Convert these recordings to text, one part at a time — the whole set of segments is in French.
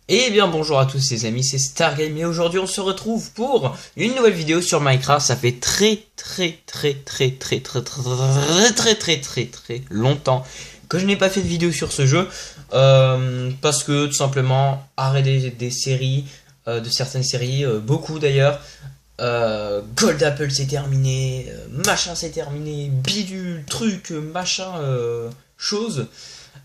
Eh bien bonjour à tous les amis, c'est Stargame et aujourd'hui on se retrouve pour une nouvelle vidéo sur Minecraft. Ça fait très longtemps que je n'ai pas fait de vidéo sur ce jeu parce que tout simplement arrêt des séries, de certaines séries, beaucoup d'ailleurs. Gold Apple c'est terminé, machin c'est terminé, bidule, truc, machin, chose.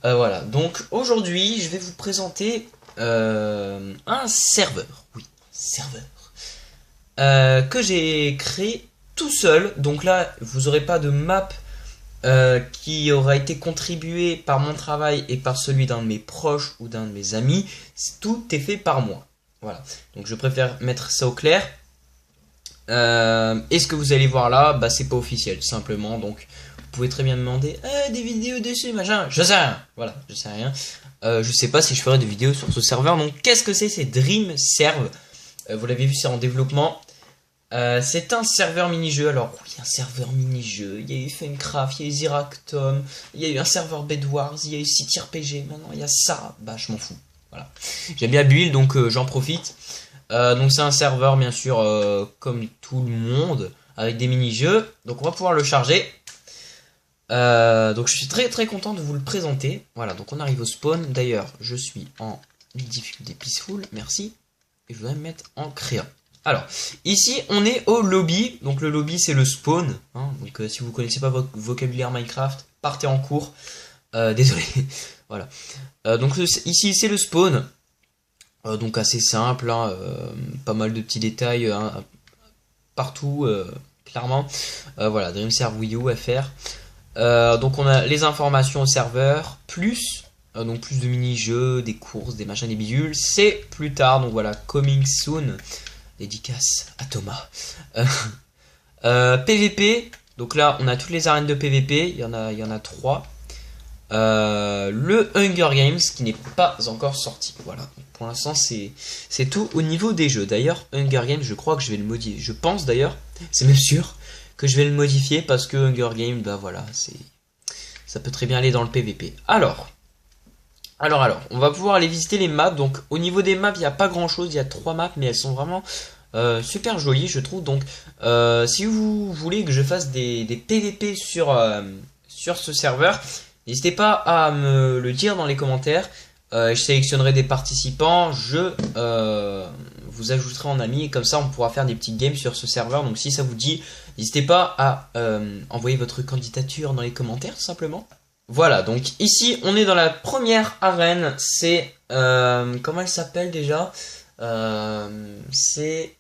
Voilà, donc aujourd'hui je vais vous présenter un serveur, oui, serveur, que j'ai créé tout seul. Donc là, vous n'aurez pas de map qui aura été contribuée par mon travail et par celui d'un de mes proches ou d'un de mes amis. Tout est fait par moi. Voilà, donc je préfère mettre ça au clair. Et ce que vous allez voir là, bah c'est pas officiel, tout simplement. Donc vous pouvez très bien me demander des vidéos dessus, machin. Je sais rien. Voilà, je sais rien. Je sais pas si je ferai des vidéos sur ce serveur. Donc qu'est-ce que c'est Dream Serve. Vous l'avez vu, c'est en développement. C'est un serveur mini-jeu. Alors oui, un serveur mini-jeu. Il y a eu Funcraft, il y a eu Ziractom, il y a eu un serveur Bedwars, il y a eu City RPG. Maintenant il y a ça. Bah je m'en fous. Voilà. J'aime bien Build, donc j'en profite. Donc c'est un serveur bien sûr comme tout le monde avec des mini-jeux. Donc on va pouvoir le charger. Donc je suis très content de vous le présenter. Voilà, donc on arrive au spawn. D'ailleurs je suis en difficulté peaceful, merci. Et je voudrais me mettre en créa. Alors ici on est au lobby. Donc le lobby c'est le spawn hein. Donc si vous connaissez pas votre vocabulaire Minecraft, partez en cours. Désolé. Voilà. Donc ici c'est le spawn. Donc assez simple hein, pas mal de petits détails hein, partout clairement. Voilà, DreamServe Wii U FR. Donc on a les informations au serveur, plus donc plus de mini-jeux, des courses, des machins, des bidules. C'est plus tard, donc voilà, coming soon. Dédicace à Thomas. PVP, donc là on a toutes les arènes de PVP, il y en a 3. Le Hunger Games qui n'est pas encore sorti. Voilà, pour l'instant c'est tout au niveau des jeux. D'ailleurs Hunger Games, je crois que je vais le modifier. Je pense d'ailleurs, c'est même sûr que je vais le modifier parce que Hunger Games, bah voilà, ça peut très bien aller dans le PVP. Alors, on va pouvoir aller visiter les maps. Donc au niveau des maps, il n'y a pas grand chose, il y a 3 maps, mais elles sont vraiment super jolies, je trouve. Donc si vous voulez que je fasse des PVP sur ce serveur, n'hésitez pas à me le dire dans les commentaires. Je sélectionnerai des participants, je vous ajouterai en ami et comme ça on pourra faire des petites games sur ce serveur. Donc si ça vous dit, n'hésitez pas à envoyer votre candidature dans les commentaires tout simplement. Voilà, donc ici on est dans la première arène, c'est comment elle s'appelle déjà, c'est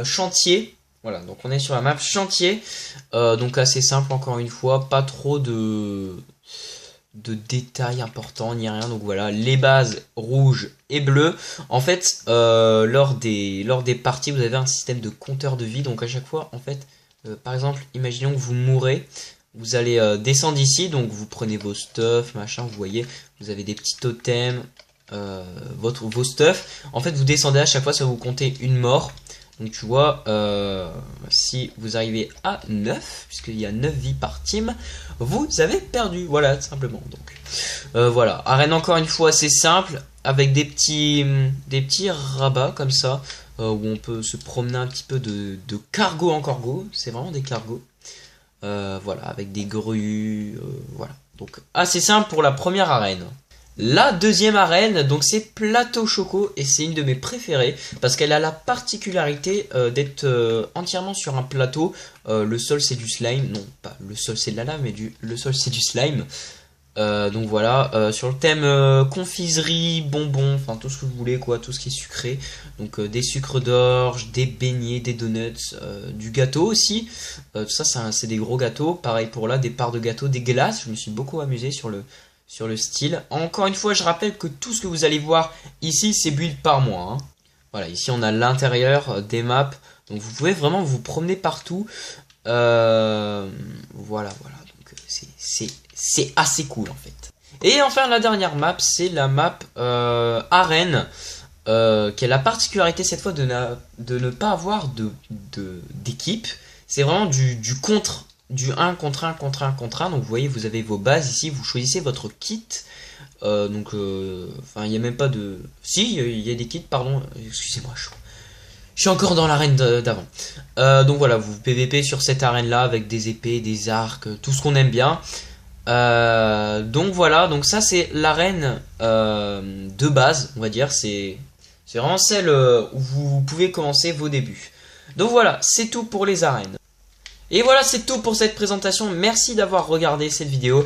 chantier. Voilà, donc on est sur la map chantier, donc assez simple encore une fois, pas trop de détails importants ni rien. Donc voilà, les bases rouges et bleues. En fait, lors des parties, vous avez un système de compteur de vie. Donc à chaque fois, en fait, par exemple, imaginons que vous mourrez, vous allez descendre ici, donc vous prenez vos stuff, machin, vous voyez, vous avez des petits totems, vos stuff. En fait, vous descendez à chaque fois, ça va vous compter une mort. Donc tu vois, si vous arrivez à 9, puisqu'il y a 9 vies par team, vous avez perdu. Voilà, tout simplement. Donc voilà, arène encore une fois assez simple, avec des petits rabats comme ça, où on peut se promener un petit peu de cargo en cargo. C'est vraiment des cargos. Voilà, avec des grues, voilà. Donc assez simple pour la première arène. La deuxième arène, donc c'est Plateau Choco et c'est une de mes préférées parce qu'elle a la particularité d'être entièrement sur un plateau. Le sol c'est du slime, non pas le sol c'est de la lave mais le sol c'est du slime. Donc voilà, sur le thème confiserie, bonbons, enfin tout ce que vous voulez quoi, tout ce qui est sucré. Donc des sucres d'orge, des beignets, des donuts, du gâteau aussi. Tout ça c'est des gros gâteaux, pareil pour là, des parts de gâteau, des glaces. Je me suis beaucoup amusé sur le style. Encore une fois, je rappelle que tout ce que vous allez voir ici, c'est build par moi. Hein. Voilà, ici on a l'intérieur des maps. Donc vous pouvez vraiment vous promener partout. Voilà. Donc c'est assez cool en fait. Et enfin la dernière map, c'est la map arène. Qui a la particularité cette fois de ne pas avoir d'équipe. C'est vraiment du contre. Du 1 contre 1 contre 1 contre 1. Donc vous voyez, vous avez vos bases ici, vous choisissez votre kit. Enfin, il n'y a même pas de... Si, il y a des kits, pardon. Excusez-moi, je suis encore dans l'arène d'avant. Donc voilà, vous PVP sur cette arène-là avec des épées, des arcs, tout ce qu'on aime bien. Donc voilà, donc ça c'est l'arène de base, on va dire. C'est vraiment celle où vous pouvez commencer vos débuts. Donc voilà, c'est tout pour les arènes. Et voilà, c'est tout pour cette présentation. Merci d'avoir regardé cette vidéo.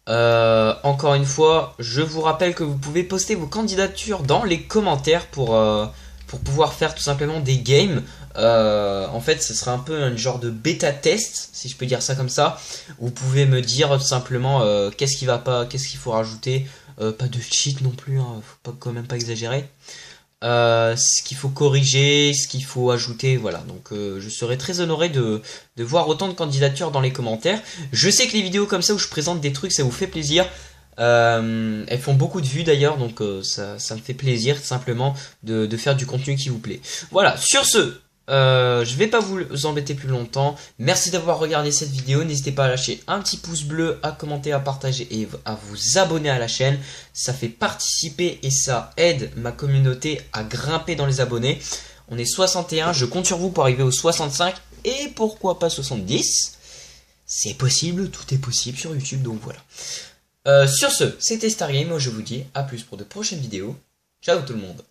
Encore une fois, je vous rappelle que vous pouvez poster vos candidatures dans les commentaires pour pouvoir faire tout simplement des games. En fait, ce sera un peu un genre de bêta test, si je peux dire ça comme ça. Vous pouvez me dire tout simplement qu'est-ce qui va pas, qu'est-ce qu'il faut rajouter. Pas de cheat non plus, hein, faut pas, quand même pas exagérer. Ce qu'il faut corriger, ce qu'il faut ajouter, voilà. Donc je serai très honoré de voir autant de candidatures dans les commentaires. Je sais que les vidéos comme ça où je présente des trucs, ça vous fait plaisir. Elles font beaucoup de vues d'ailleurs, donc ça me fait plaisir simplement de faire du contenu qui vous plaît. Voilà, sur ce, je vais pas vous embêter plus longtemps. Merci d'avoir regardé cette vidéo. N'hésitez pas à lâcher un petit pouce bleu, à commenter, à partager et à vous abonner à la chaîne. Ça fait participer et ça aide ma communauté à grimper dans les abonnés. On est 61, je compte sur vous pour arriver aux 65 et pourquoi pas 70. C'est possible, tout est possible sur YouTube, donc voilà. Sur ce, c'était Stargame, moi je vous dis à plus pour de prochaines vidéos. Ciao tout le monde.